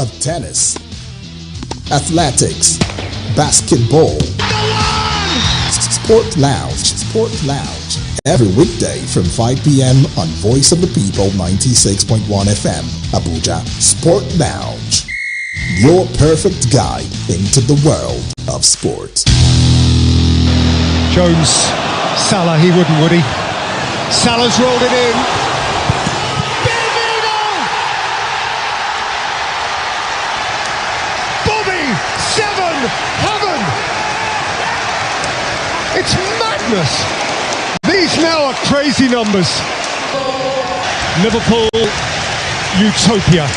of tennis, athletics, basketball, Sport Lounge, every weekday from 5 p.m. on Voice of the People 96.1 FM, Abuja. Sport Lounge, your perfect guide into the world of sport. Jones, Salah, he wouldn't, would he? Salah's rolled it in. Bobby, 7, heaven! It's madness! These now are crazy numbers. Liverpool, utopia.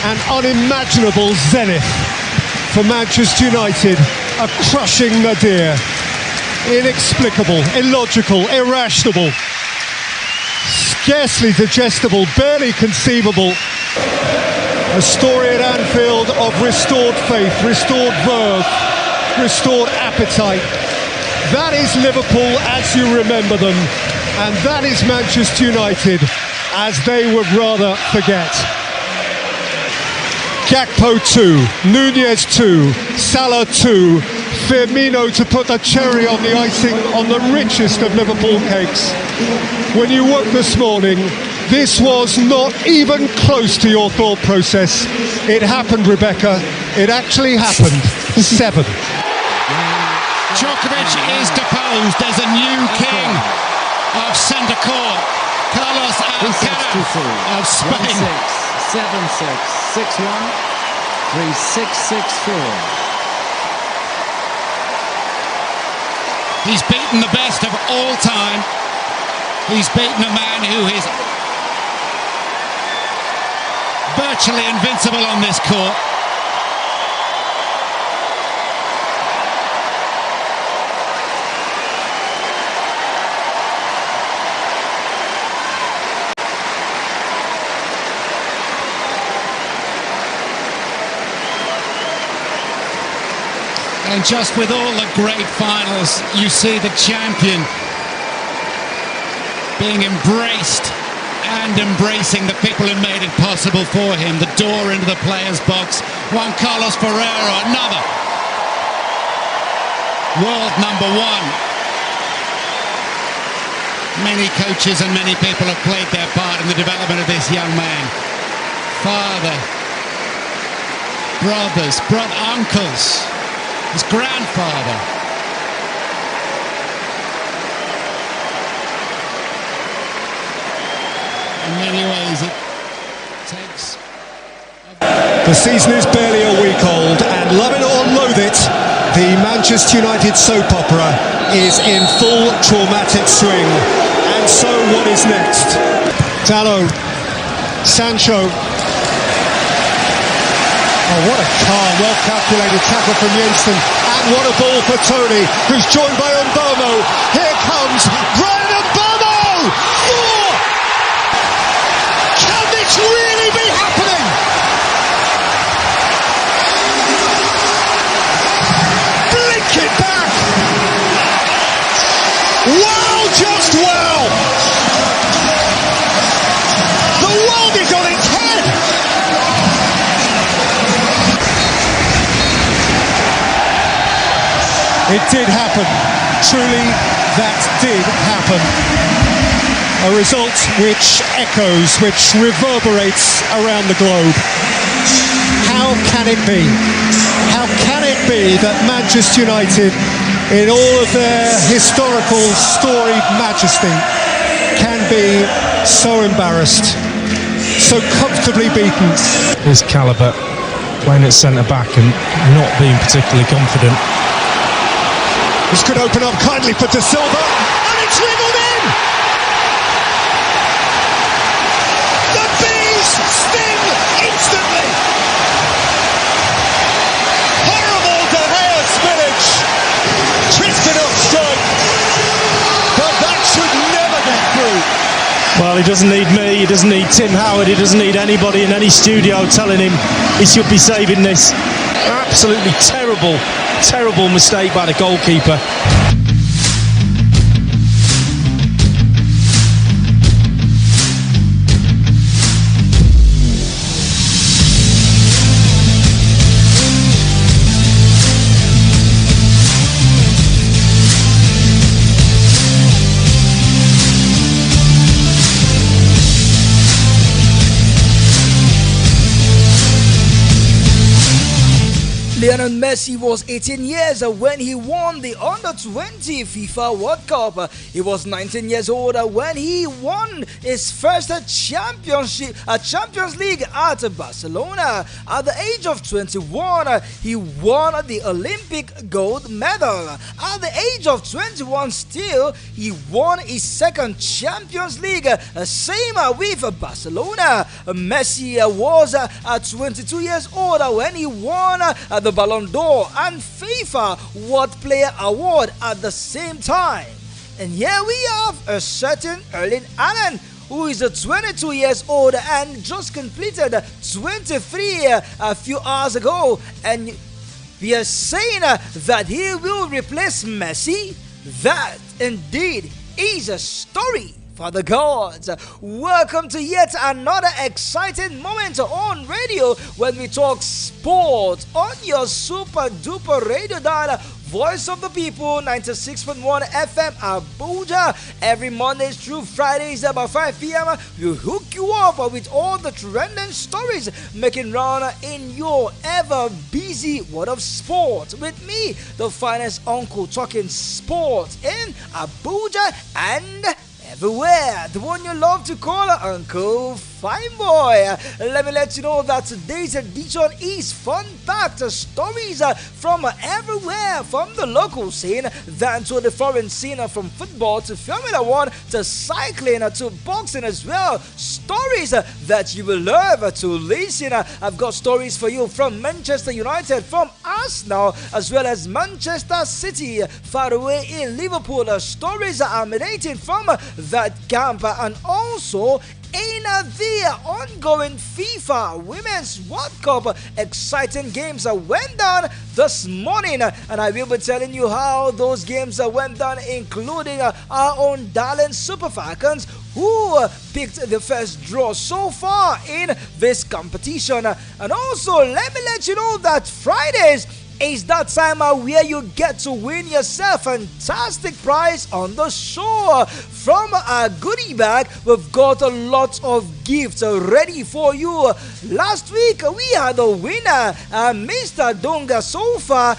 An unimaginable zenith for Manchester United. A crushing nadir. Inexplicable, illogical, irrational. Scarcely digestible, barely conceivable. A story at Anfield of restored faith, restored verve, restored appetite. That is Liverpool as you remember them, and that is Manchester United as they would rather forget. Gakpo 2, Nunez 2, Salah 2, Firmino to put the cherry on the icing on the richest of Liverpool cakes. When you woke this morning, this was not even close to your thought process. It happened, Rebecca. It actually happened. 7. Djokovic is deposed as a new king of centre court. Carlos Alcaraz of Spain. 7-6, 6-1, 3-6, 6-4. He's beaten the best of all time. He's beaten a man who is virtually invincible on this court. And just with all the great finals, you see the champion being embraced and embracing the people who made it possible for him. The door into the players' box. Juan Carlos Ferrero, another world number one. Many coaches and many people have played their part in the development of this young man. Father, brothers, uncles. His grandfather. In many ways it takes... The season is barely a week old, and love it or loathe it, the Manchester United soap opera is in full traumatic swing. And so what is next? Dalot, Sancho. Oh, what a calm, well-calculated tackle from Jensen. And what a ball for Tony, who's joined by Mbomo. Here comes Brian Mbomo! 4! Can this really be happening? Blink it back! Wow, just wow! The world is on its head! It did happen. Truly, that did happen. A result which echoes, which reverberates around the globe. How can it be? How can it be that Manchester United, in all of their historical, storied majesty, can be so embarrassed, so comfortably beaten? His calibre, playing at centre-back and not being particularly confident. This could open up kindly for De Silva, and it's wriggled in! The bees sting instantly! Horrible De Gea spillage! Twisted up stroke! But that should never get through! Well, he doesn't need me, he doesn't need Tim Howard, he doesn't need anybody in any studio telling him he should be saving this. Absolutely terrible mistake by the goalkeeper. Lionel Messi was 18 years when he won the Under-20 FIFA World Cup. He was 19 years old when he won his first Champions League at Barcelona. At the age of 21, he won the Olympic gold medal. At the age of 21 still, he won his second Champions League, same with Barcelona. Messi was 22 years old when he won the Ballon d'Or and FIFA World Player Award at the same time. And here we have a certain Erling Haaland, who is 22 years old and just completed 23 a few hours ago. And we are saying that he will replace Messi. That indeed is a story for the gods. Welcome to yet another exciting moment on radio when we talk sports on your super duper radio dial. Voice of the People, 96.1 FM Abuja. Every Mondays through Fridays about 5 p.m. We'll hook you up with all the trending stories making round in your ever busy world of sports. With me, the finest uncle talking sports in Abuja and everywhere. The one you love to call Uncle Fine Boy. Let me let you know that today's edition is fun-packed stories from everywhere, from the local scene, then to the foreign scene, from football to Formula One to cycling to boxing as well. Stories that you will love to listen. I've got stories for you from Manchester United, from Arsenal, as well as Manchester City, far away in Liverpool. Stories are emanating from that camp, and also in the ongoing FIFA Women's World Cup, exciting games went down this morning, and I will be telling you how those games went down, including our own darling Super Falcons, who picked the first draw so far in this competition. And also, let me let you know that Fridays is that time where you get to win yourself a fantastic prize on the show. From a goodie bag, we've got a lot of gifts ready for you. Last week, we had a winner, Mr. Donga. So far,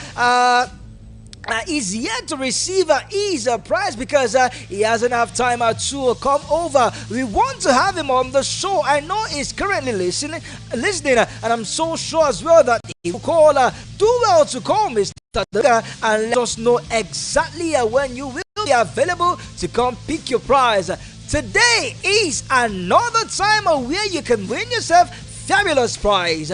is yet to receive his prize because he hasn't have time to come over. We want to have him on the show. I know he's currently listening, and I'm so sure as well that he will call. Do well to call Mr. Dunga and let us know exactly when you will be available to come pick your prize. Today is another time where you can win yourself fabulous prize.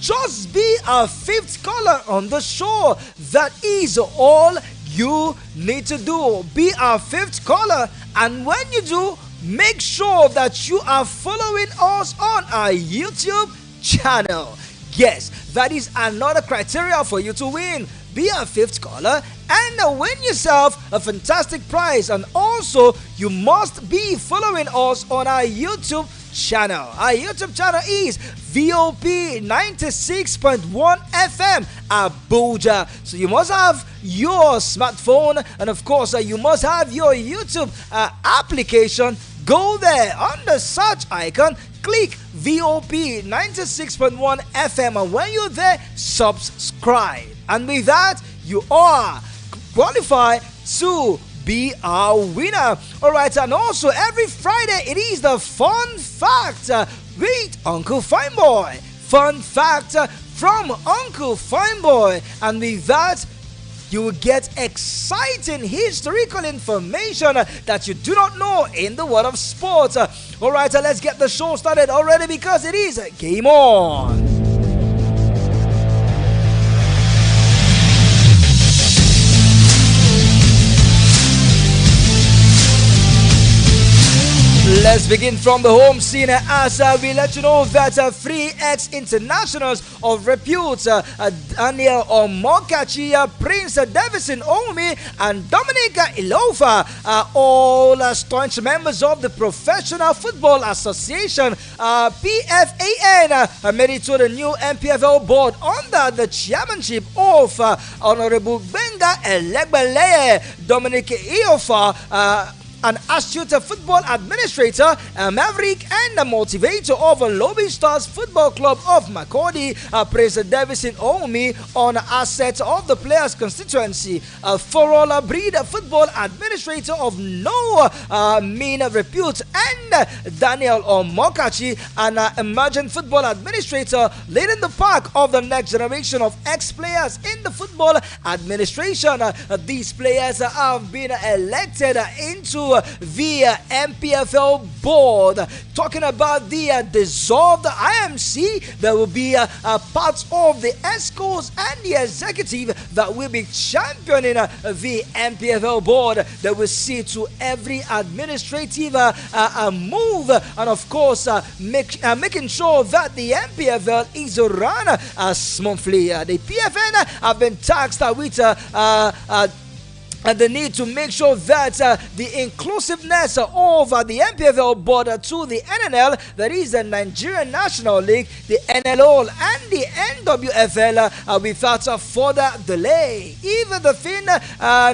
Just be a fifth caller on the show. That is all you need to do. Be a fifth caller, and when you do, make sure that you are following us on our YouTube channel. Yes, that is another criteria for you to win. Be a fifth caller and win yourself a fantastic prize. And also, you must be following us on our YouTube channel. Our YouTube channel is VOP 96.1 FM Abuja. So you must have your smartphone, and of course you must have your YouTube application. Go there on the search icon, click VOP 96.1 FM, and when you're there, subscribe. And with that, you are qualified to be our winner. Alright, and also every Friday it is the Fun Fact with Uncle Fine Boy. Fun Fact from Uncle Fine Boy. And with that, you will get exciting historical information that you do not know in the world of sports. Alright, let's get the show started already because it is Game On. Let's begin from the home scene as we let you know that three ex-internationals of repute, Daniel Omokachi, Prince Davison Omi, and Dominica Ilofa, are all staunch members of the Professional Football Association, PFAN, made it to the new MPFL board under the chairmanship of Honorable Benga Elegbele. Dominica Ilofa an astute football administrator, a maverick and a motivator of a Lobby Stars Football Club of Makurdi, praised Davison Omi on assets of the players' constituency, a thorough breed football administrator of no mean repute, and Daniel Omokachi, an emerging football administrator leading the pack of the next generation of ex-players in the football administration. These players have been elected into the MPFL board. Talking about the dissolved IMC, there will be parts of the ESCOs and the executive that will be championing the MPFL board. That will see to every administrative move, and of course making sure that the MPFL is run smoothly. The PFN have been tasked with and the need to make sure that the inclusiveness of the MPFL board to the NNL, that is the Nigerian National League, the NLO, and the NWFL without further delay. If the thing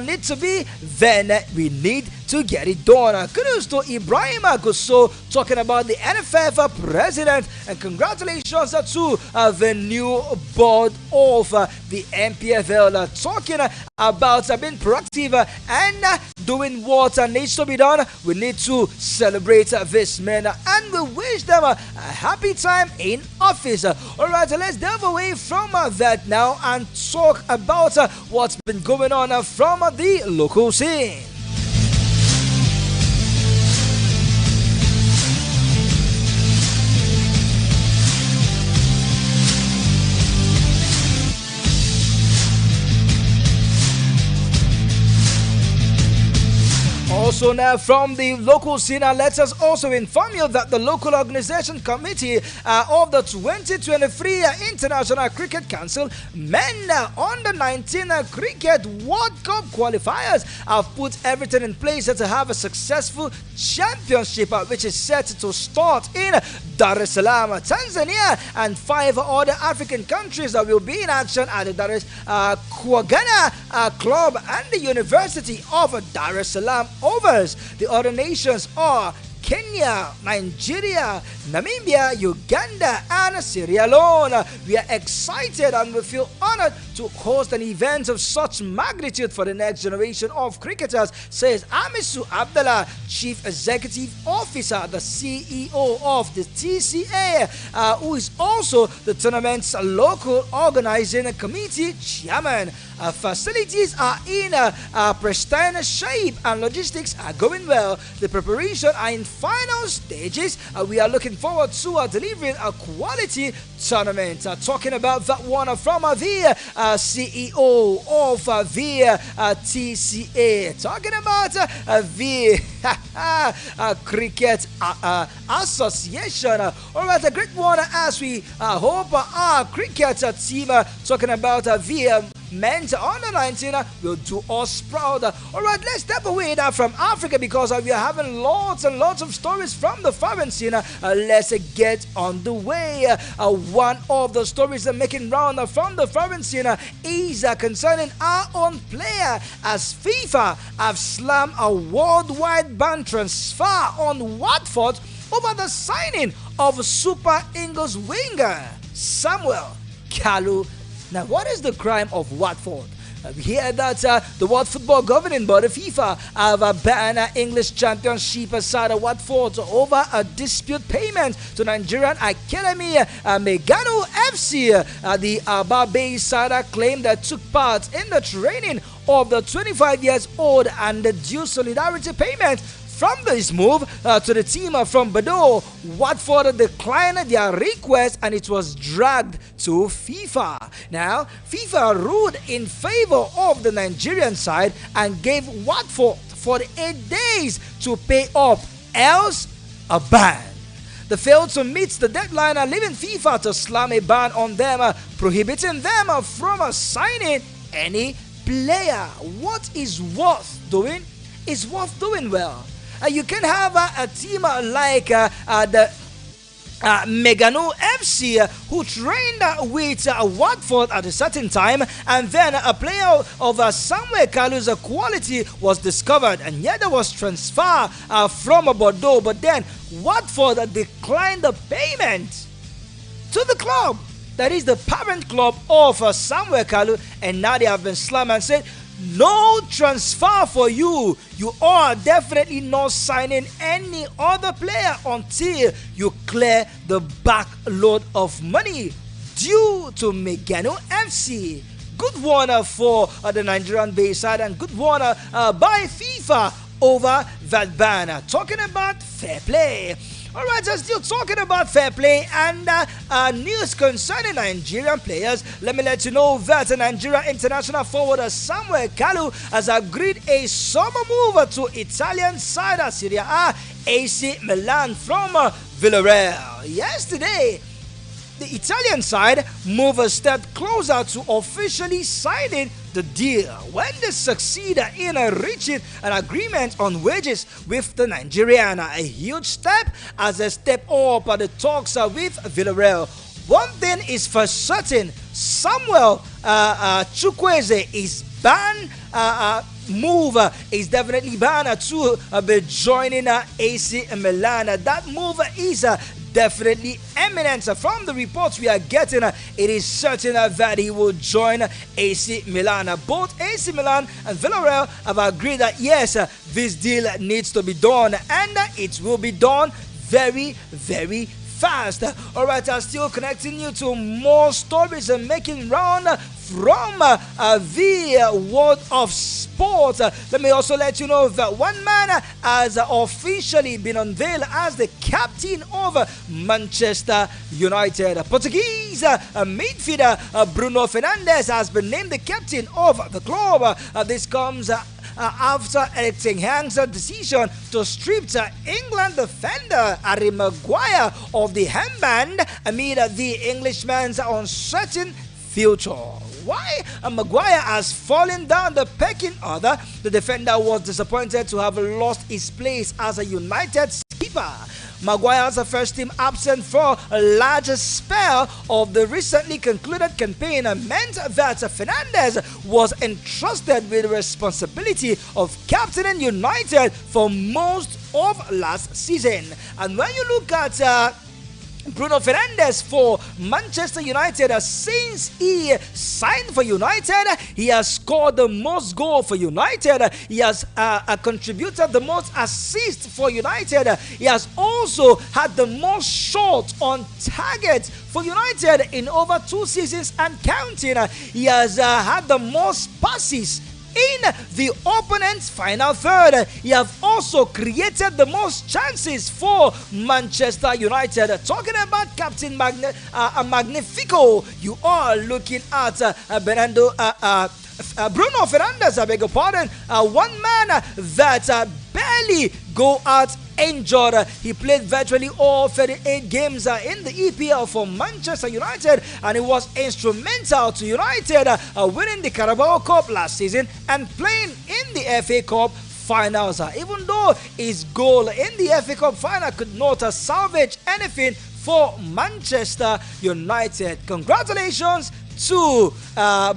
needs to be, then we need to get it done. Kudos to Ibrahim Agusso talking about the NFF president, and congratulations to the new board of the MPFL, talking about being proactive and doing what needs to be done. We need to celebrate this man and we wish them a happy time in office. Alright, let's delve away from that now and talk about what's been going on from the local scene. Also now from the local scene, let us also inform you that the local organization committee of the 2023 International Cricket Council Men Under 19 Cricket World Cup qualifiers have put everything in place to have a successful championship which is set to start in Dar es Salaam, Tanzania, and 5 other African countries that will be in action at the Dar es Kuagana Club and the University of Dar es Salaam. The other nations are Kenya, Nigeria, Namibia, Uganda, and Sierra Leone. We are excited and we feel honored to host an event of such magnitude for the next generation of cricketers, says Amisu Abdallah, Chief Executive Officer, the CEO of the TCA, who is also the tournament's local organizing committee chairman. Facilities are in pristine shape and logistics are going well. The preparation are in final stages. We are looking forward to delivering a quality tournament. Talking about that one from the CEO of the TCA. Talking about the Cricket Association. Alright, a great one as we hope our cricket team talking about the men's under 19 will do us proud. Alright, let's step away now from Africa because we are having lots and lots of stories from the foreign scene. Let's get on the way. One of the stories making round from the foreign scene is concerning our own player, as FIFA have slammed a worldwide ban transfer on Watford over the signing of Super Eagles winger Samuel Kalu. Now, what is the crime of Watford? We hear that the World Football Governing Body, FIFA, have banned English Championship side Watford over a dispute payment to Nigerian Academy Megano FC. The Ababe side claimed that took part in the training of the 25 years old and the due solidarity payment. From this move to the team from Bordeaux, Watford declined their request and it was dragged to FIFA. Now, FIFA ruled in favor of the Nigerian side and gave Watford 48 days to pay up, else a ban. They failed to meet the deadline, leaving FIFA to slam a ban on them, prohibiting them from signing any player. What is worth doing is worth doing well. You can have a team like the Megano FC, who trained with Watford at a certain time, and then a player of Samuel Kalu's quality was discovered, and yet there was transfer from Bordeaux, but then Watford declined the payment to the club, that is the parent club of Samuel Kalu, and now they have been slammed and said, no transfer for you. You are definitely not signing any other player until you clear the backload of money due to Megano FC. Good one for the Nigerian Bayside, and good one by FIFA over that ban. Talking about fair play. Alright, so still talking about fair play and news concerning Nigerian players. Let me let you know that Nigeria international forward Samuel Kalu has agreed a summer move to Italian side Serie A AC Milan from Villarreal. Yesterday, the Italian side moved a step closer to officially signing the deal when they succeed in reaching an agreement on wages with the Nigerian. A huge step as a step up the talks with Villarreal. One thing is for certain, Samuel Chukwueze is banned. Move is definitely banned to be joining AC Milan. That move is definitely eminent. From the reports we are getting, it is certain that he will join AC Milan. Both AC Milan and Villarreal have agreed that yes, this deal needs to be done, and it will be done very, very fast. Alright, I'm still connecting you to more stories and making round from the world of sport. Let me also let you know that one man has officially been unveiled as the captain of Manchester United. Portuguese midfielder Bruno Fernandes has been named the captain of the club. This comes after Eric Ten Hag's decision to strip England defender Harry Maguire of the handband amid the Englishman's uncertain future. Why Maguire has fallen down the pecking order? The defender was disappointed to have lost his place as a United keeper. Maguire's first team absence for a large spell of the recently concluded campaign meant that Fernandes was entrusted with the responsibility of captaining United for most of last season. And when you look at Bruno Fernandes for Manchester United, since he signed for United, he has scored the most goals for United. He has contributed the most assists for United. He has also had the most shots on target for United in over 2 seasons and counting. He has had the most passes in the opponent's final third. He has also created the most chances for Manchester United. Talking about Captain Magnifico, you are looking at Bruno Fernandes, I beg your pardon, one man that barely go out injured. He played virtually all 38 games in the EPL for Manchester United, and he was instrumental to United winning the Carabao Cup last season and playing in the FA Cup finals. Even though his goal in the FA Cup final could not salvage anything for Manchester United. Congratulations to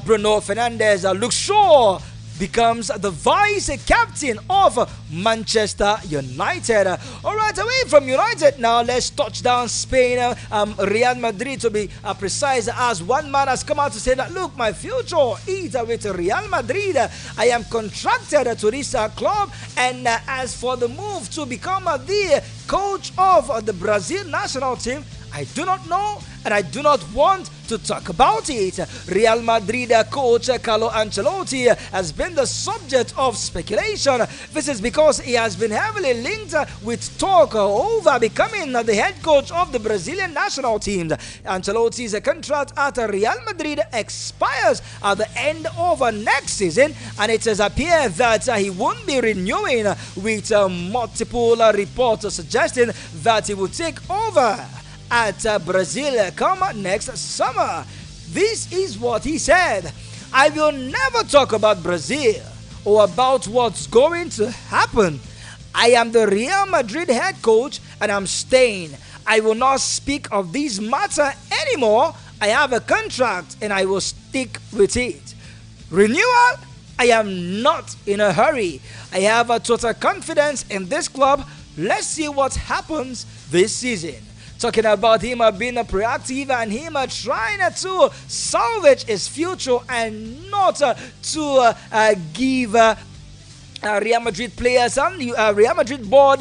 Bruno Fernandes. Luke Shaw becomes the vice captain of Manchester United. Alright, away from United now, let's touch down Spain. Real Madrid to be precise, as one man has come out to say that, look, my future is with Real Madrid. I am contracted to this club, and as for the move to become the coach of the Brazil national team, I do not know, and I do not want to talk about it. Real Madrid coach Carlo Ancelotti has been the subject of speculation. This is because he has been heavily linked with talk over becoming the head coach of the Brazilian national team. Ancelotti's contract at Real Madrid expires at the end of next season, and it has appeared that he won't be renewing, with multiple reports suggesting that he will take over at Brazil come next summer. This is what he said: I will never talk about Brazil or about what's going to happen. I am the Real Madrid head coach and I'm staying. I will not speak of this matter anymore. I have a contract and I will stick with it. Renewal? I am not in a hurry. I have a total confidence in this club. Let's see what happens this season. Talking about him being proactive and him trying to salvage his future and not to give Real Madrid players and Real Madrid board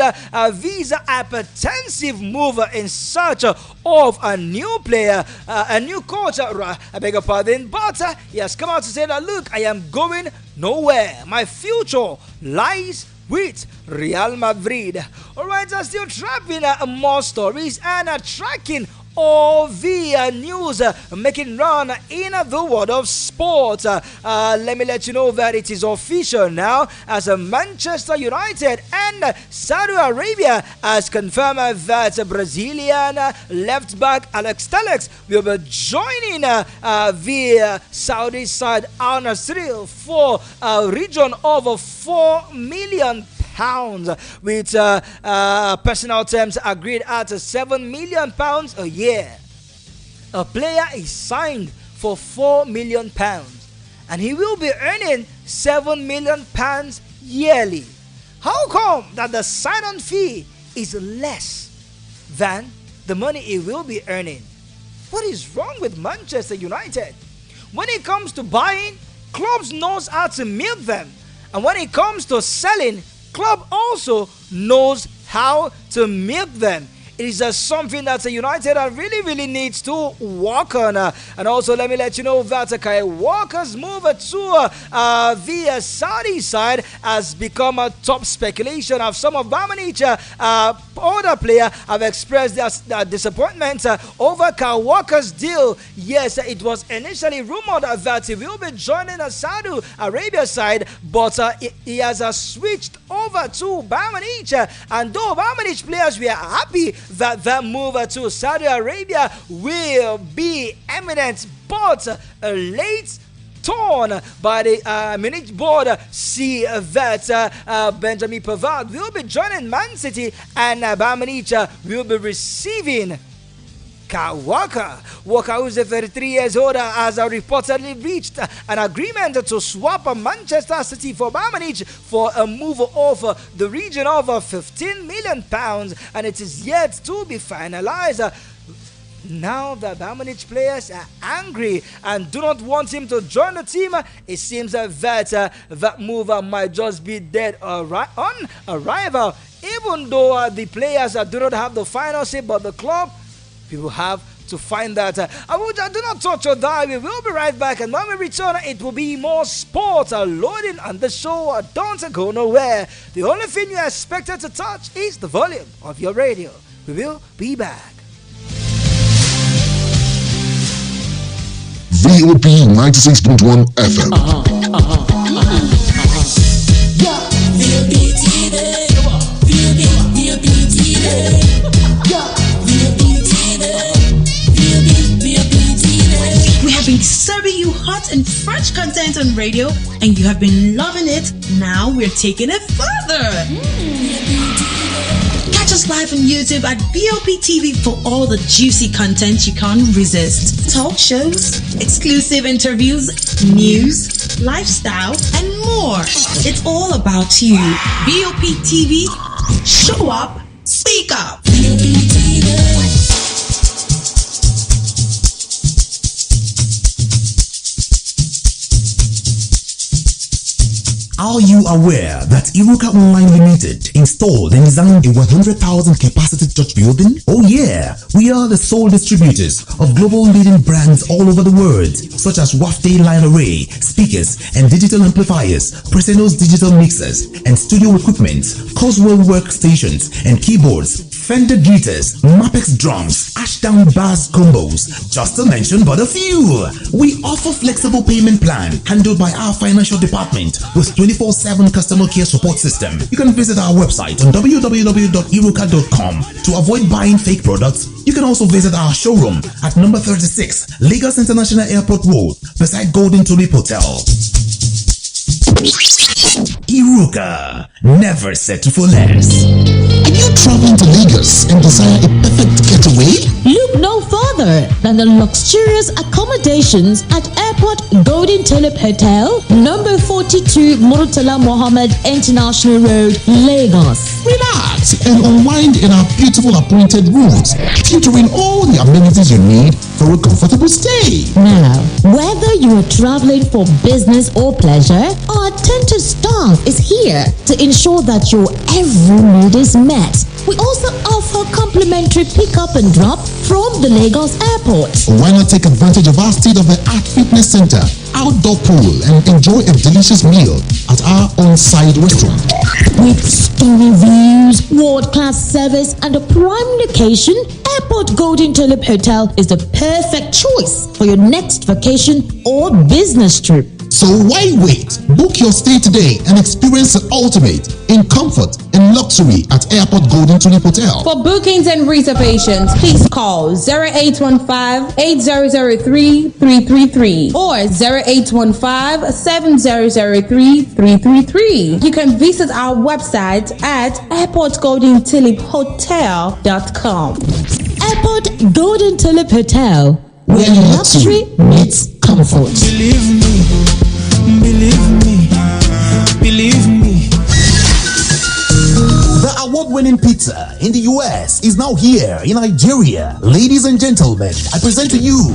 visa hypertensive move in search of a new player, a new coach. I beg your pardon, but he has come out to say that, look, I am going nowhere. My future lies with Real Madrid. Alright, still trapping more stories and tracking all the news making run in the world of sport. Let me let you know that it is official now, as Manchester United and Saudi Arabia has confirmed that Brazilian left back Alex Telles will be joining the Saudi side Al Nassr for a region of £4 million, with personal terms agreed at £7 million a year. A player is signed for £4 million and he will be earning £7 million yearly. How come that the sign-on fee is less than the money he will be earning? What is wrong with Manchester United? When it comes to buying, clubs knows how to milk them, and when it comes to selling, club also knows how to milk them. It is something that United really needs to work on. And also, let me let you know that Kai Walker's move to the Saudi side has become a top speculation. Of some of Bayern Munich other players have expressed their disappointment over Kai Walker's deal. Yes, it was initially rumored that he will be joining the Saudi Arabia side, but he has switched over to Bayern Munich. And though Bayern Munich players were happy that move to Saudi Arabia will be eminent, but a late turn by the Munich board see that Benjamin Pavard will be joining Man City and Bayern Munich will be receiving Kyle Walker. Walker, who is 33 years old, has reportedly reached an agreement to swap Manchester City for Bayern Munich for a move of the region of £15 million, and it is yet to be finalized. Now the Bayern Munich players are angry and do not want him to join the team. It seems that that move might just be dead on arrival, even though the players do not have the final say, but the club, we will have to find that. Do not touch your dial. We will be right back, and when we return, it will be more sports loading on the show. Don't go nowhere. The only thing you are expected to touch is the volume of your radio. We will be back. VOP 96.1 FM. We have been serving you hot and fresh content on radio, and you have been loving it. Now we're taking it further. Catch us live on YouTube at BOP TV for all the juicy content you can't resist. Talk shows, exclusive interviews, news, lifestyle, and more. It's all about you. BOP TV, show up, speak up. Are you aware that Iruka Online Limited installed and designed a 100,000 capacity church building? Oh yeah, we are the sole distributors of global leading brands all over the world, such as Wafday Line Array, speakers and digital amplifiers, Preseno's digital mixers and studio equipment, Coswell workstations and keyboards, Fender Guitars, Mapex drums, Ashdown bass combos, just to mention but a few. We offer flexible payment plan handled by our financial department with 24/7 customer care support system. You can visit our website on www.iruka.com to avoid buying fake products. You can also visit our showroom at number 36 Lagos International Airport Road beside Golden Tulip Hotel. Iruka, never settle for less. Are you traveling to Lagos and desire a perfect getaway? Look no further than the luxurious accommodations at Airport Golden Tulip Hotel, number 42 Murtala Mohammed International Road, Lagos. Relax and unwind in our beautiful appointed rooms, featuring all the amenities you need for a comfortable stay. Now, whether you are traveling for business or pleasure, our attentive staff is here to ensure that your every need is met. We also offer complimentary pickup and drop from the Lagos airport. Why not take advantage of our state-of-the-art fitness center, outdoor pool, and enjoy a delicious meal at our on-site restaurant? With stunning views, world-class service, and a prime location, Airport Golden Tulip Hotel is the perfect choice for your next vacation or business trip. So why wait? Book your stay today and experience the ultimate in comfort and luxury at Airport Golden Tulip Hotel. For bookings and reservations, please call 0815-8003-333 or 0815-7003-333. You can visit our website at airportgoldentuliphotel.com. Airport Golden Tulip Hotel, where luxury meets comfort. Believe me, believe me, believe me. The award-winning pizza in the US is now here in Nigeria. Ladies and gentlemen, I present to you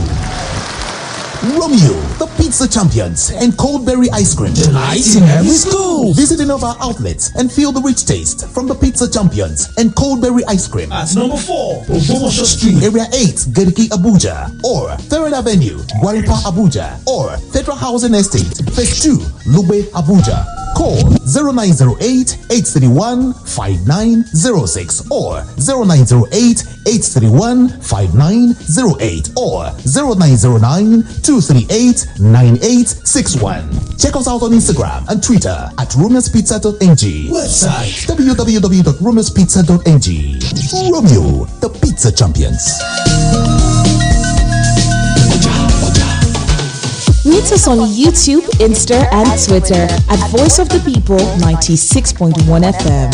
Romeo, the pizza champions, and Coldberry ice cream. Delight in every school. Visit any of our outlets and feel the rich taste from the pizza champions and Coldberry ice cream. At number 4, Ogbomosho Street, Area 8, Gariki, Abuja, or 3rd Avenue, Gwaripa, Abuja, or Federal Housing Estate, Phase 2, Lube, Abuja. Call 0908-831-5906 or 0908-831-5908 or 0909-238-9861. Check us out on Instagram and Twitter at romeospizza.ng. website www.romeospizza.ng. Romeo, the pizza champions. Meet us on YouTube, Insta, and Twitter at Voice of the People 96.1 FM.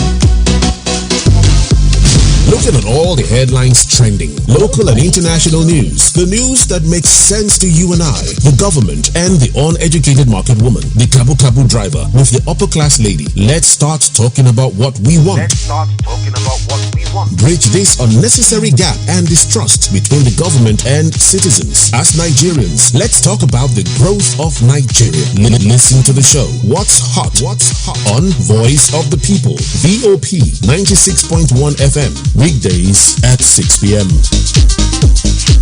Looking at all the headlines trending, local and international news, the news that makes sense to you and I, the government and the uneducated market woman, the Kabu Kabu driver with the upper class lady. Let's start talking about what we want. Bridge this unnecessary gap and distrust between the government and citizens. As Nigerians, let's talk about the growth of Nigeria. Listen to the show. What's hot? On Voice of the People, VOP 96.1 FM. Weekdays at 6 p.m.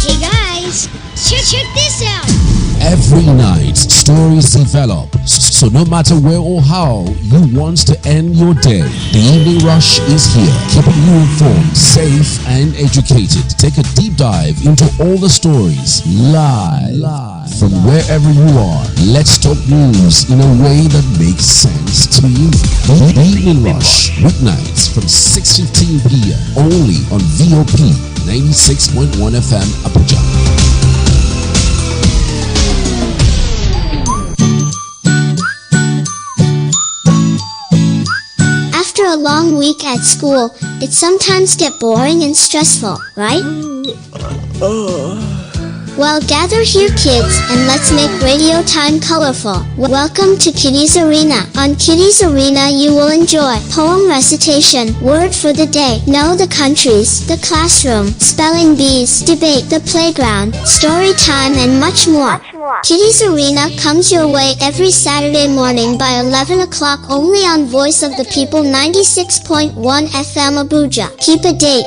Hey guys, check this out. Every night, stories develop. So no matter where or how you want to end your day, the Evening Rush is here, keeping you informed, safe, and educated. Take a deep dive into all the stories live from wherever you are. Let's talk news in a way that makes sense to you. The Evening Rush, weeknights from 6:15 p.m. only on VOP 96.1 FM Abuja. After a long week at school, it sometimes gets boring and stressful, right? Well, gather here kids and let's make radio time colorful. Welcome to Kiddies Arena. On Kiddies Arena you will enjoy poem recitation, word for the day, know the countries, the classroom, spelling bees, debate, the playground, story time, and much more. Kiddies Arena comes your way every Saturday morning by 11 o'clock only on Voice of the People 96.1 FM Abuja. Keep a date.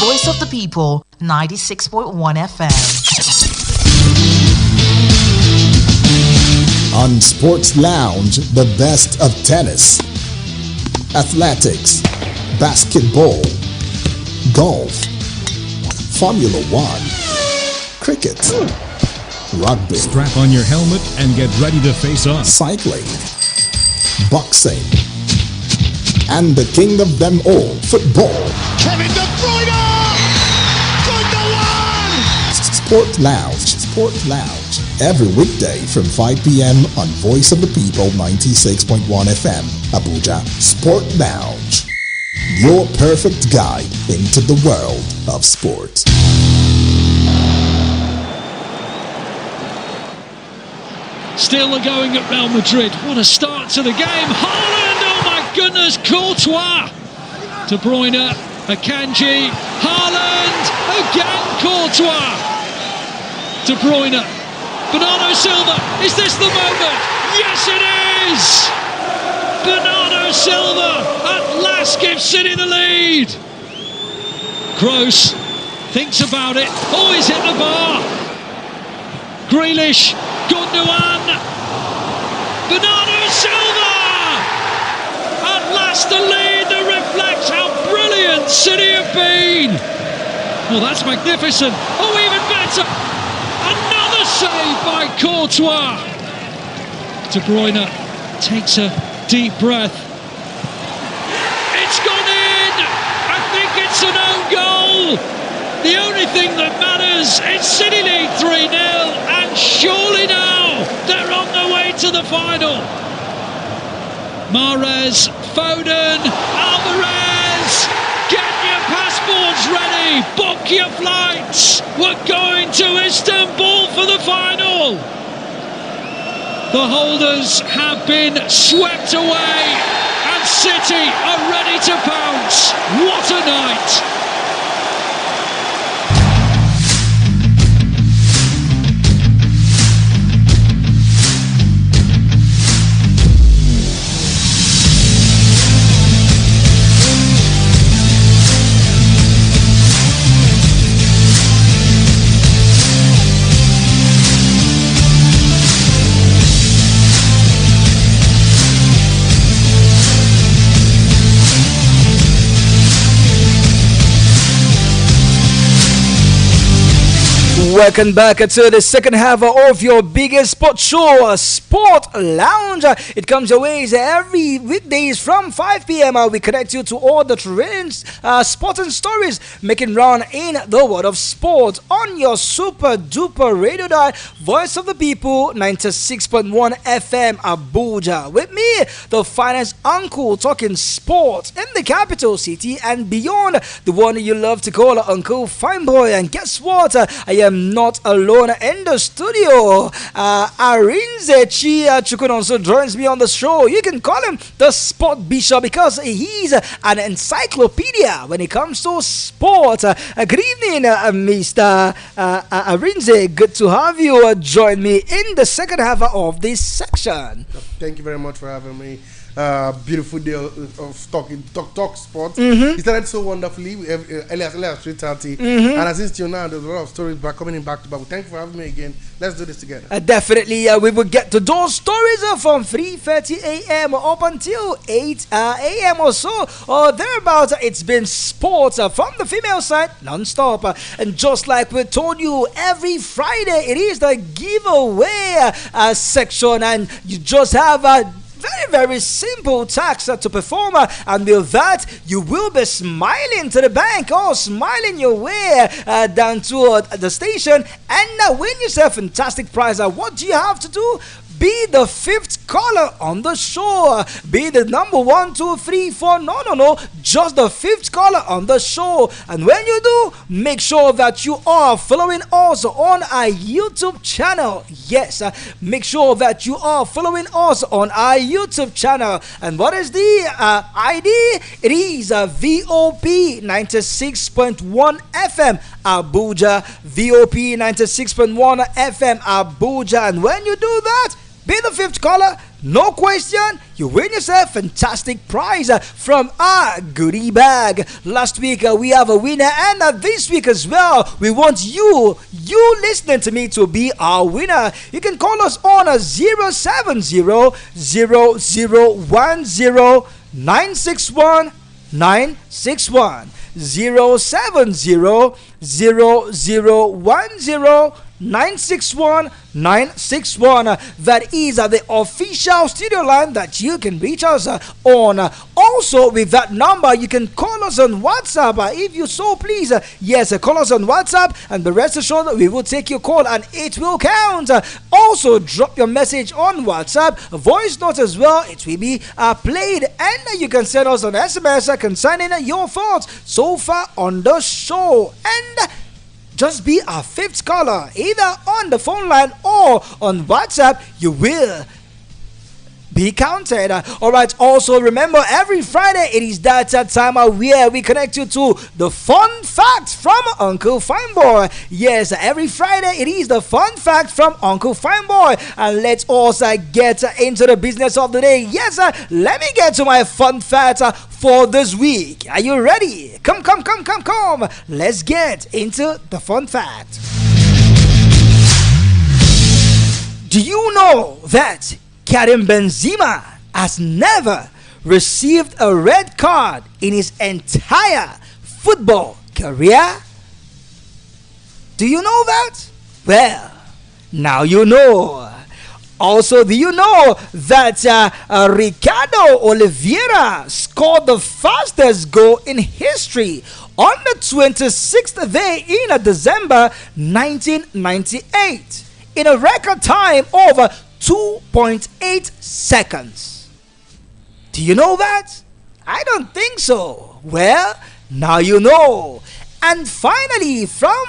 Voice of the People 96.1 FM. On Sports Lounge, the best of tennis, athletics, basketball, golf, Formula One, cricket, rugby. Strap on your helmet and get ready to face off. Cycling, boxing, and the king of them all, football. Kevin De Bruyne! Good to one! Sport Lounge, Sport Lounge every weekday from 5 p.m. on Voice of the People 96.1 FM, Abuja. Sport Lounge, your perfect guide into the world of sports. Still are going at Real Madrid. What a start to the game. Haaland, oh my goodness, Courtois. De Bruyne, Akanji, Haaland, again Courtois. De Bruyne, Bernardo Silva, is this the moment? Yes it is! Bernardo Silva at last gives City the lead. Kroos thinks about it. Oh, he's hit the bar. Grealish, Gundogan, Bernardo Silva! At last the lead that reflects how brilliant City have been. Well, that's magnificent. Oh, even better. Another save by Courtois. De Bruyne takes a deep breath. It's gone in. I think it's an own goal. The only thing that matters is City lead 3-0, and surely now they're on their way to the final. Mahrez, Foden, Alvarez, get your passports ready, book your flights. We're going to Istanbul for the final. The holders have been swept away, and City are ready to pounce. What a night! Welcome back to the second half of your biggest sports show, Sport Lounge. It comes your ways every weekdays from 5 p.m. We connect you to all the trends, sports and stories making round in the world of sport on your super duper radio dial, Voice of the People 96.1 FM Abuja. With me, the finance uncle talking sports in the capital city and beyond, the one you love to call Uncle Fineboy. And guess what? I am not alone in the studio. Arinze Chia Chukun also joins me on the show. You can call him the Sport Bishop because he's an encyclopedia when it comes to sport. Good evening, Mr. Arinze. Good to have you join me in the second half of this section. Thank you very much for having me. Beautiful day of talk sports. It started so wonderfully earlier 3:30, and as since till now there's a lot of stories coming in back to back. Thank you for having me again. Let's do this together. Definitely, we will get to those stories from 3:30 a.m. up until 8 a.m. or so, or thereabouts. It's been sports from the female side non-stop, and just like we told you every Friday, it is the giveaway section, and you just have very simple task to perform, and with that you will be smiling to the bank or smiling your way down to the station and win yourself a fantastic prize. What do you have to do? Be the fifth caller on the show. Be the number 1, 2, 3, 4. No. Just the fifth caller on the show. And when you do, make sure that you are following us on our YouTube channel. Yes, make sure that you are following us on our YouTube channel. And what is the ID? It is VOP 96.1 FM Abuja. VOP 96.1 FM Abuja. And when you do that, be the fifth caller, no question, you win yourself a fantastic prize from our goodie bag. Last week we have a winner, and this week as well, we want you listening to me to be our winner. You can call us on 070-0010-961 961 070-0010 961 961. That is the official studio line that you can reach us on. Also, with that number, you can call us on WhatsApp if you so please. Yes, call us on WhatsApp, and the rest assured we will take your call and it will count. Also, drop your message on WhatsApp, voice note as well. It will be played, and you can send us an SMS concerning your thoughts so far on the show. And just be our fifth caller, either on the phone line or on WhatsApp. You will be counted. Alright, also remember, every Friday it is that time where we connect you to the fun fact from Uncle Fineboy. Yes, every Friday it is the fun fact from Uncle Fineboy. And let's also get into the business of the day. Yes, let me get to my fun fact for this week. Are you ready? Come. Let's get into the fun fact. Do you know that Karim Benzema has never received a red card in his entire football career? Do you know that? Well, now you know. Also, do you know that Ricardo Oliveira scored the fastest goal in history on the 26th day in December 1998 in a record time of 2.8 seconds. Do you know that? I don't think so. Well, now you know. And finally, from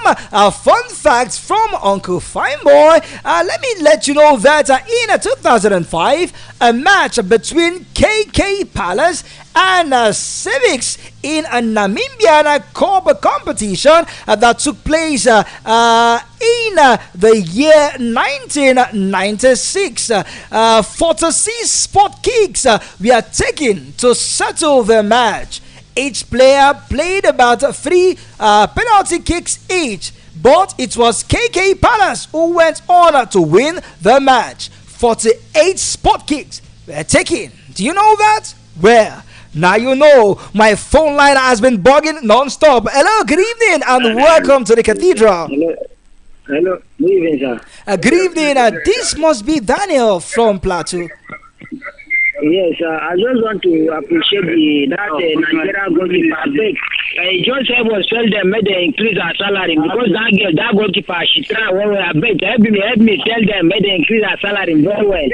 fun facts from Uncle Fineboy, let me let you know that in 2005, a match between KK Palace and Civics in a Namibian Cup competition that took place in the year 1996. 46 spot kicks were taken to settle the match. Each player played about 3 penalty kicks each, but it was KK Palace who went on to win the match. 48 spot kicks were taken. Do you know that? Well, now you know. My phone line has been bugging non-stop. Hello, good evening, and welcome to the Cathedral. Hello. Good evening, sir. Good evening. This must be Daniel from Plateau. Yes, I just want to appreciate that Nigerian goalkeeper. John said was tell them made they increase our salary because that goalkeeper she try well. I beg help me tell them made they increase our salary very well.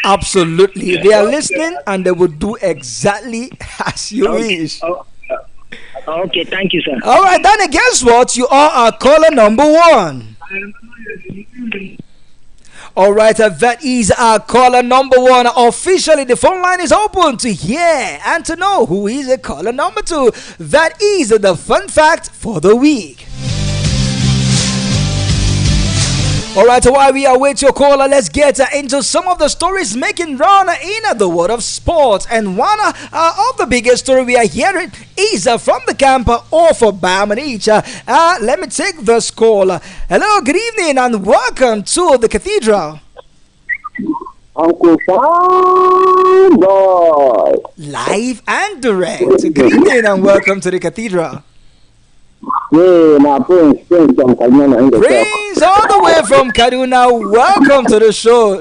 Absolutely, they are listening and they will do exactly as you wish. Okay, thank you, sir. All right, Danny, guess what? You are our caller number 1. All right, that is our caller number 1. Officially, the phone line is open to hear and to know who is a caller number 2. That is the fun fact for the week. All right, while we await your caller, let's get into some of the stories making run in the world of sports. And one of the biggest story we are hearing is from the camp of Bayern Munich. Let me take this call. Hello, good evening, and welcome to the Cathedral. Uncle Fanboy. Live and direct. Good evening, and welcome to the Cathedral. Yeah, my Prince from Kaduna. Prince all the way from Kaduna. Welcome to the show.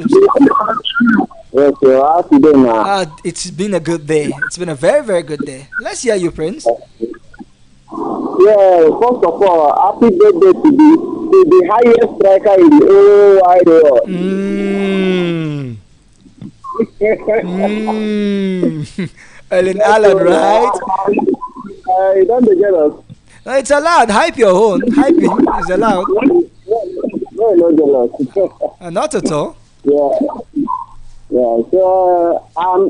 Yes, sir. How you doing now? It's been a good day. It's been a very, very good day. Let's hear you, Prince. Yeah, first of all, happy birthday to the highest striker in the whole wide world. Ellen Allen, right? You don't get us. It's allowed. Hype your own. Hyping is allowed. No, Not at all. Yeah. So I'm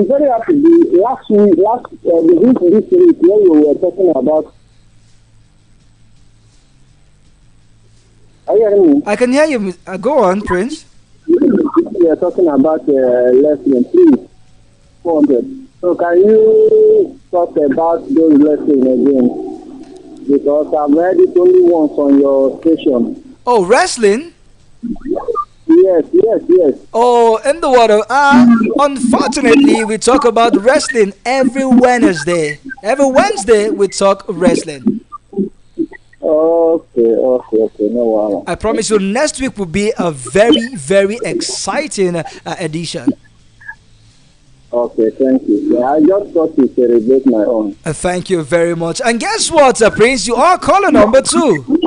very happy. Last week, this week, when you were talking about. Are you hearing me? I can hear you. Go on, Prince. We are talking about less than 400. So can you talk about those lessons again? Because I've heard it only once on your station. Oh, wrestling? Yes. Oh, in the water. Unfortunately, we talk about wrestling every Wednesday. Every Wednesday, we talk wrestling. Okay. No worries. I promise you, next week will be a very, very exciting edition. Okay, thank you. Yeah, I just thought to celebrate my own. Thank you very much. And guess what, Prince? You are caller number 2.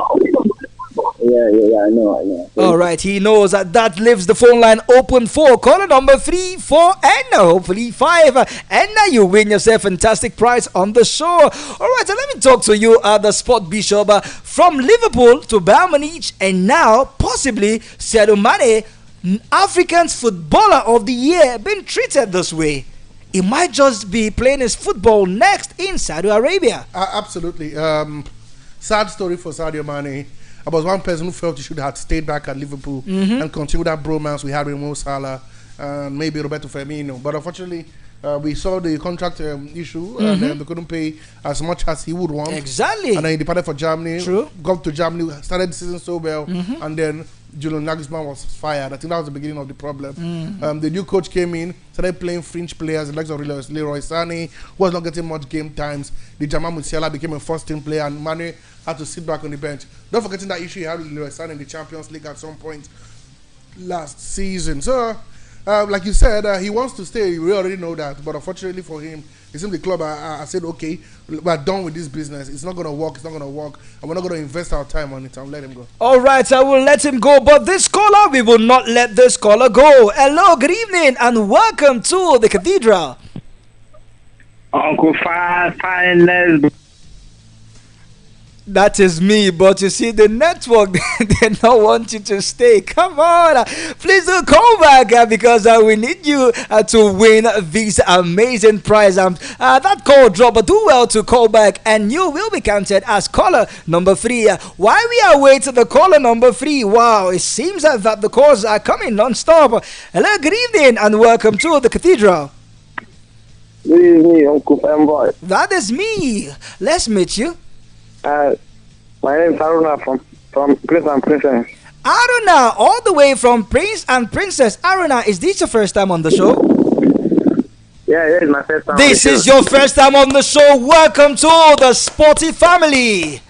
Yeah, I know. All right, he knows that leaves the phone line open for caller number 3, 4, and hopefully 5. And now you win yourself a fantastic prize on the show. All right, so let me talk to you, the Sport Bishop, from Liverpool to Bayern Munich, and now possibly Sadio Mane, African's Footballer of the Year, being treated this way. He might just be playing his football next in Saudi Arabia. Absolutely. Sad story for Sadio Mane. I was one person who felt he should have stayed back at Liverpool and continued that bromance we had with Mo Salah and maybe Roberto Firmino. But unfortunately, we saw the contract issue and they couldn't pay as much as he would want. Exactly. And then he departed for Germany. True. Got to Germany, started the season so well, and then Julian Nagelsmann was fired. I think that was the beginning of the problem. The new coach came in, started playing fringe players, the likes of Leroy Sané, who was not getting much game times. The Jamal Musiala became a first-team player, and Mane had to sit back on the bench. Don't forgetting that issue he had with Leroy Sané in the Champions League at some point last season. So, like you said, he wants to stay. We already know that. But unfortunately for him, it's in the club. I said, okay, we're done with this business. It's not going to work. And we're not going to invest our time on it. I'll let him go. All right, I will let him go. But this caller, we will not let this caller go. Hello, good evening, and welcome to the Cathedral. Uncle Fine. That is me, but you see, the network, they don't want you to stay. Come on, please do call back because we need you to win this amazing prize. That call dropped, but do well to call back, and you will be counted as caller number 3. While we await the caller number 3, wow, it seems that the calls are coming non-stop. Hello, good evening, and welcome to the Cathedral. Good evening, Uncle Fanboy. That is me. Let's meet you. My name is Aruna from Prince and Princess. Aruna, all the way from Prince and Princess. Aruna, is this your first time on the show? Yeah, it's my first time. This is your first time on the show. Welcome to the Sporty family.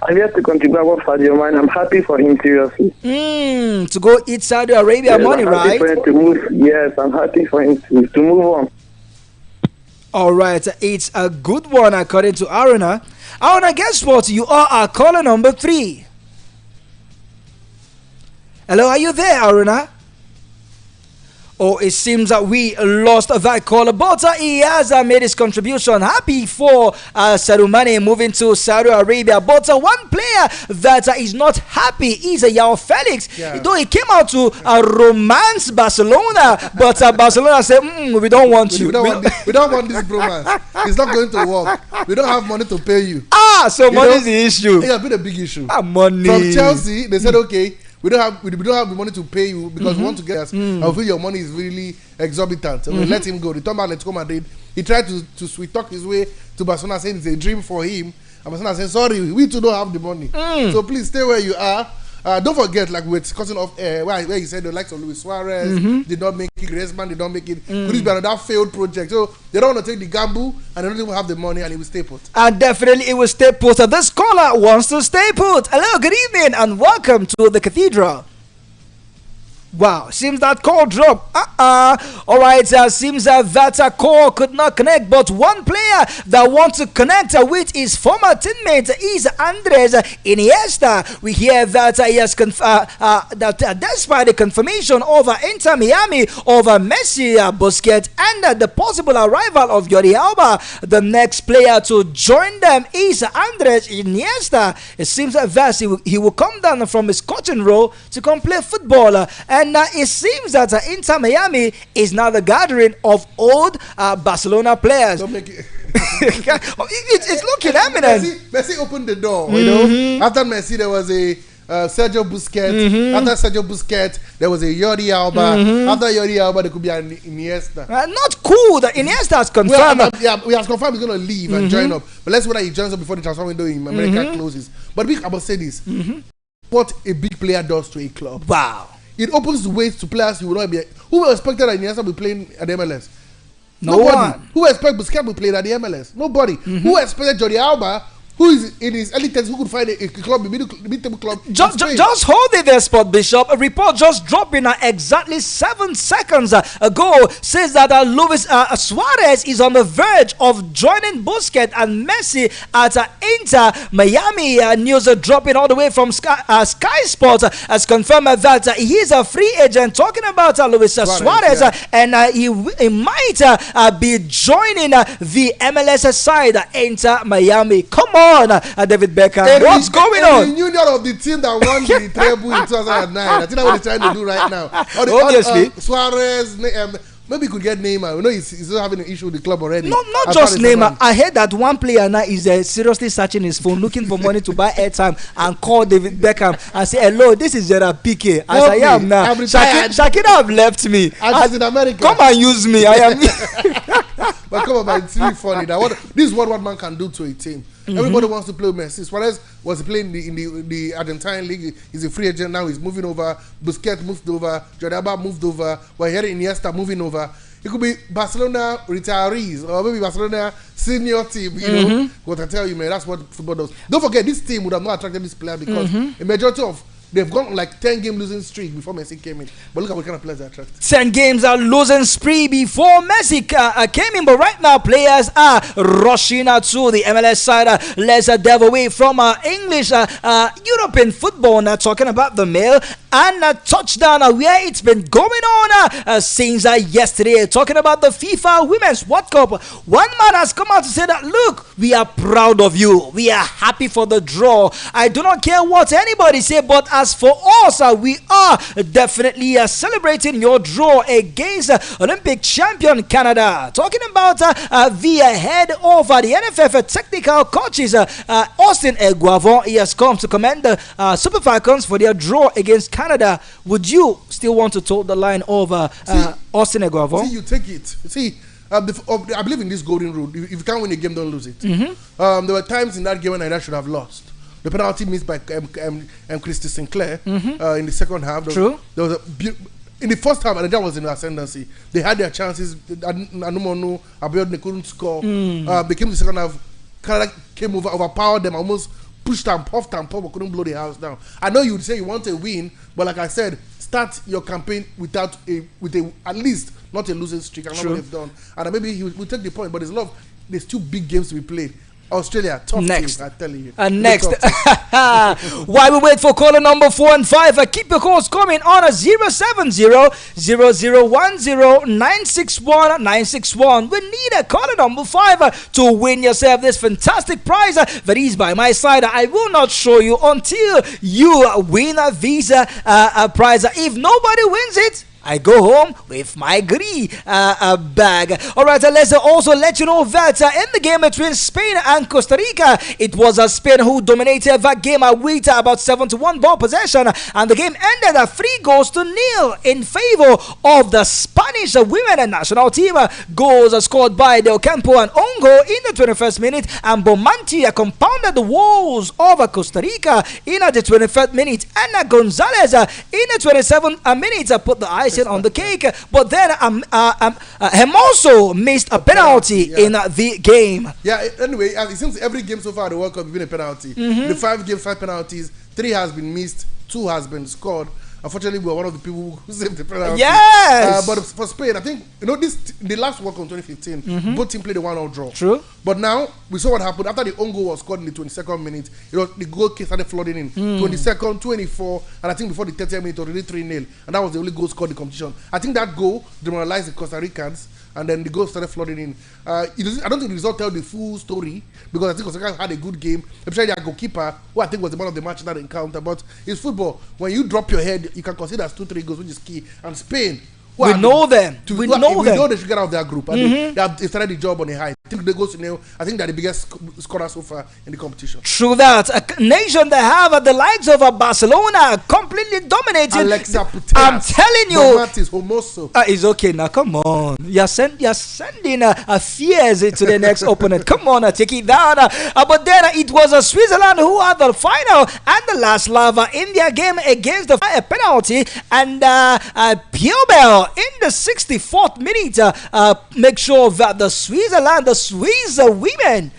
I'm here to contribute about Sadio Mane. I'm happy for him, seriously. To go eat Saudi Arabia money, right? For him to move. Yes, I'm happy for him to move on. All right, it's a good one according to Aruna. Aruna, guess what? You are our caller number 3. Hello, are you there, Aruna? Oh, it seems that we lost that caller, but he has made his contribution. Happy for Sadio Mane moving to Saudi Arabia. But one player that is not happy is João Felix. Yeah. Though he came out to romance Barcelona, but Barcelona said, we don't want you. We don't want this bromance. It's not going to work. We don't have money to pay you. So money is the issue. Yeah, been a big issue. Money. From Chelsea, they said, okay, we don't have the money to pay you because we want to get us. I feel your money is really exorbitant. So we let him go. They turned back Atletico Madrid. He tried to sweet talk his way to Barcelona, saying it's a dream for him. And Barcelona said, sorry, we too don't have the money. So please stay where you are. Don't forget, like we were discussing off air, where he said the likes of Luis Suarez did not make it, Griezmann did not make it. Could this be another failed project? So they don't want to take the gamble and they don't even have the money, and it will stay put. And definitely it will stay put. This caller wants to stay put. Hello, good evening, and welcome to the Cathedral. Wow, seems that call dropped. All right, seems that call could not connect, but one player that wants to connect with his former teammate is Andres Iniesta. We hear that he has that despite the confirmation of Inter Miami of Messi, Busquets, and the possible arrival of Jordi Alba, the next player to join them is Andres Iniesta. It seems that he will come down from his coaching role to come play football. And it seems that Inter Miami is now the gathering of old Barcelona players. Don't make it. It's looking eminent. Messi opened the door. You know, after Messi there was a Sergio Busquets. After Sergio Busquets there was a Jordi Alba. After Jordi Alba there could be an Iniesta. Not cool that Iniesta has confirmed. We have confirmed he's going to leave and join up. But let's whether he joins up before the transfer window in America closes. But I must say this: what a big player does to a club. Wow. It opens the ways to players who will not be who were expected that Iniesta will be playing at MLS. Nobody. one. Who expect Busquets to play at the MLS? Nobody. Who expected Jordi Alba, who is in his early 10s, who could find a club, a mid-table club? Just hold it there, Sport Bishop. A report just dropped in exactly 7 seconds ago says that Luis Suarez is on the verge of joining Busquets and Messi at Inter Miami. News dropping all the way from Sky Sports has confirmed that he is a free agent. Talking about Luis Suarez, and he might be joining the MLS side, Inter Miami. Come on. David Beckham. What's going on? The union of the team that won the treble in 2009. I think that's what they're trying to do right now. Obviously. Suarez, maybe you could get Neymar. We know he's still having an issue with the club already. Not just Neymar. I heard that one player now is seriously searching his phone, looking for money to buy airtime, and call David Beckham and say, "Hello, this is Gerard Piqué. As I am now, Shakira have left me. I'm in America. Come and use me. I am." But come on, man, it's really funny that this is what one man can do to a team. Everybody wants to play with Messi. Suarez was playing in the Argentine league. He's a free agent now. He's moving over. Busquets moved over. Jordi Alba moved over. We're hearing Iniesta moving over. It could be Barcelona retirees or maybe Barcelona senior team. You know what I tell you, man. That's what football does. Don't forget, this team would have not attracted this player because a majority of they've gone like 10-game losing streak before Messi came in. But look at what kind of players they attract. 10 games are losing spree before Messi came in. But right now, players are rushing to the MLS side. Let's delve away from English European football. Now talking about the male and touchdown where it's been going on since yesterday. Talking about the FIFA Women's World Cup. One man has come out to say that, look, we are proud of you. We are happy for the draw. I do not care what anybody say, but as for us, we are definitely celebrating your draw against Olympic champion Canada. Talking about the head of the NFF technical coaches, Austin Eguavon, he has come to commend the Super Falcons for their draw against Canada. Would you still want to toe the line of Austin Eguavon? See, you take it. See, I believe in this golden rule. If you can't win a game, don't lose it. There were times in that game when Nigeria should have lost. The penalty missed by Christy Sinclair in the second half. True. There was in the first half, Nigeria was in the ascendancy. They had their chances. Anumonu, Abiodun couldn't score. They came to the second half. Canada came over, overpowered them, almost pushed and puffed, but couldn't blow the house down. I know you would say you want a win, but like I said, start your campaign with at least not a losing streak. I know what they've done, and maybe we'll take the point. But there's 2 big games to be played. Australia, tough next team, I tell you. Next. While we wait for caller number 4 and 5, keep your calls coming on 070-0010-961-961. We need a caller number 5 to win yourself this fantastic prize that is by my side. I will not show you until you win this prize. If nobody wins it, I go home with my gris bag. Alright, let's also let you know that in the game between Spain and Costa Rica, it was Spain who dominated that game with about 7-1 ball possession, and the game ended 3-0 in favor of the Spanish women national team. Goals scored by Del Campo and Ongo in the 21st minute, and Bomanti compounded the woes of Costa Rica in the 23rd minute, and Gonzalez in the 27th minute put the icing on the cake. But then Hermoso missed a penalty in the game. Yeah, anyway, it seems every game so far the World Cup has been a penalty. The 5 games, 5 penalties, 3 has been missed, 2 has been scored. Unfortunately, we were one of the people who saved the penalty. Yes! But for Spain, I think, the last World Cup in 2015, both teams played a 1-1 draw. True. But now, we saw what happened. After the own goal was scored in the 22nd minute, the goal started flooding in. 22nd, 24, and I think before the 30th minute, already 3-0. And that was the only goal scored in the competition. I think that goal demoralized the Costa Ricans, and then the goal started flooding in. I don't think the result tells the full story, because I think Costa Rica had a good game, especially their goalkeeper, who I think was the man of the match in that encounter. But it's football. When you drop your head, you can consider as 2-3 goals, which is key. And Spain, we know them. We know they should get out of their group. And they started the job on a high. I think they go to Neil. I think they're the biggest scorer so far in the competition. True that. A nation that have the likes of Barcelona completely dominated. Alexa Putellas. I'm telling you. It's okay now. Come on. You're sending fears to the next opponent. Come on, take it down. But then it was Switzerland who had the final and the last lava in their game against the penalty. And Piobel in the 64th minute, make sure that the Swiss women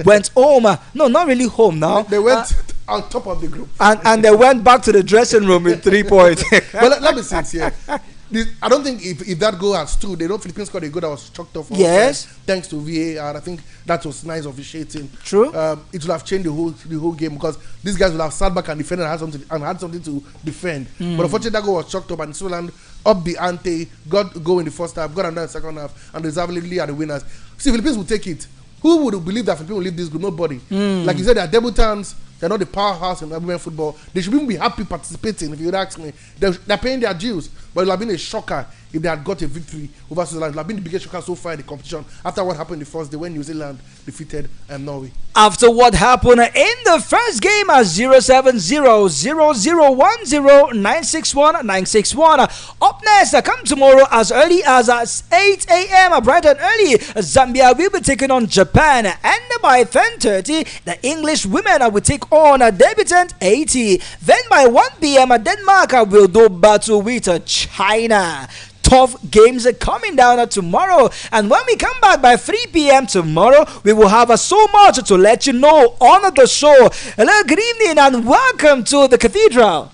went home. No, not really home now. They went on top of the group. And they went back to the dressing room with 3 points. But let me say it here. I don't think if that goal has stood, they don't Philippines scored a goal that was chalked off. Yes. Thanks to VAR. I think that was nice officiating. True. It would have changed the whole game because these guys would have sat back and defended and had something to defend. But unfortunately, that goal was chalked up and Switzerland up the ante, got goal in the first half, got another in the second half, and deservedly are the winners. See, Philippines will take it. Who would believe that Philippines will leave this group? Nobody. Like you said, they are debutants. They're not the powerhouse in women football. They should even be happy participating, if you would ask me. They're paying their dues. But it would have been a shocker if they had got a victory over Switzerland. It would have been the biggest shocker so far in the competition after what happened the first day when New Zealand defeated Norway. After what happened in the first game at 070-0010-961-961. Up next, come tomorrow as early as 8 a.m. bright and early. Zambia will be taking on Japan. And by 10:30, the English women will take on debutant Haiti. Then by 1 p.m., Denmark will do battle with China. Tough games are coming down tomorrow, and when we come back by 3 p.m. tomorrow, we will have so much to let you know on the show. Hello, good evening, and welcome to the cathedral.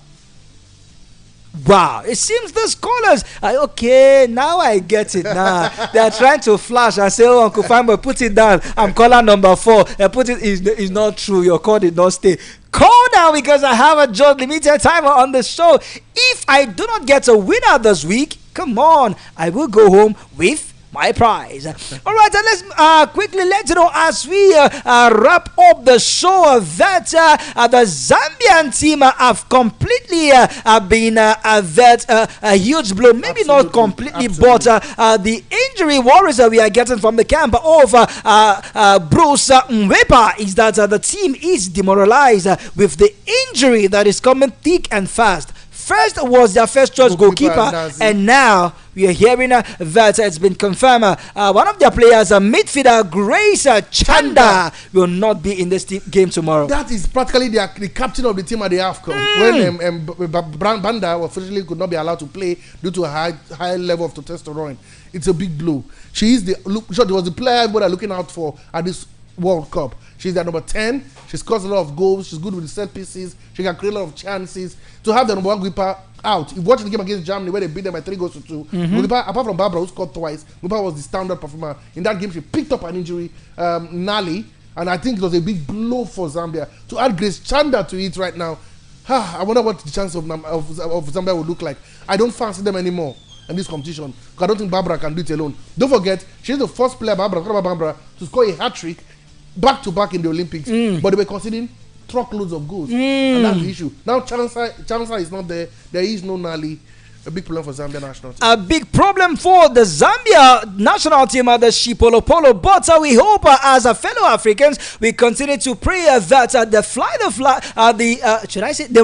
Wow, it seems the scholars okay, now I get it now. They are trying to flash and say, oh, Uncle Fambo, put it down. I'm caller number 4. Put it is not true. Your call did not stay. Call now because I have a just limited timer on the show. If I do not get a winner this week, come on, I will go home with my prize. All right, and let's quickly let you know as we wrap up the show that the Zambian team have completely been a huge blow. Maybe not completely, but the injury worries that we are getting from the camp of Bruce Mwepa is that the team is demoralized with the injury that is coming thick and fast. First was their first choice goalkeeper, and now we are hearing that it's been confirmed. One of their players, midfielder Grace Chanda, will not be in this game tomorrow. That is practically the captain of the team at the AFCON. When Banda officially could not be allowed to play due to a high level of testosterone. It's a big blow. She was the player everybody are looking out for at this World Cup. She's at number 10. She scores a lot of goals. She's good with the set pieces. She can create a lot of chances. To have the number 1 goalkeeper out. You watched the game against Germany where they beat them by 3-2. Apart from Barbara, who scored twice, Goalkeeper was the standard performer. In that game, she picked up an injury, Nali, and I think it was a big blow for Zambia. To add Grace Chanda to it right now, I wonder what the chance of Zambia would look like. I don't fancy them anymore in this competition because I don't think Barbara can do it alone. Don't forget, she's the first player, Barbara, to score a hat-trick back-to-back in the Olympics, but they were conceding truckloads of goals, and that's the issue. Now Chansa is not there. There is no Nali. A big problem for Zambia national team. A big problem for the Zambia national team at the Shipolo Polo. But we hope as a fellow Africans, we continue to pray that the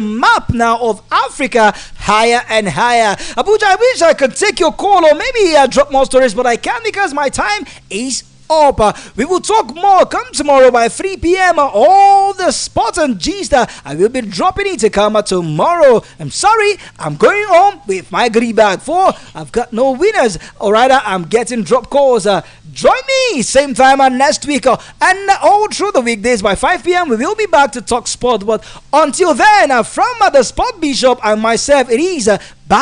map now of Africa higher and higher. Abuja, I wish I could take your call or maybe drop more stories, but I can't because my time is up. We will talk more come tomorrow by 3 p.m. All the spots and G's that I will be dropping it to come tomorrow. I'm sorry, I'm going home with my goodie bag for I've got no winners, or rather I'm getting drop calls. Join me same time next week and all through the weekdays by 5 p.m. we will be back to talk sport. But until then, from the Sport Bishop and myself, it is bye.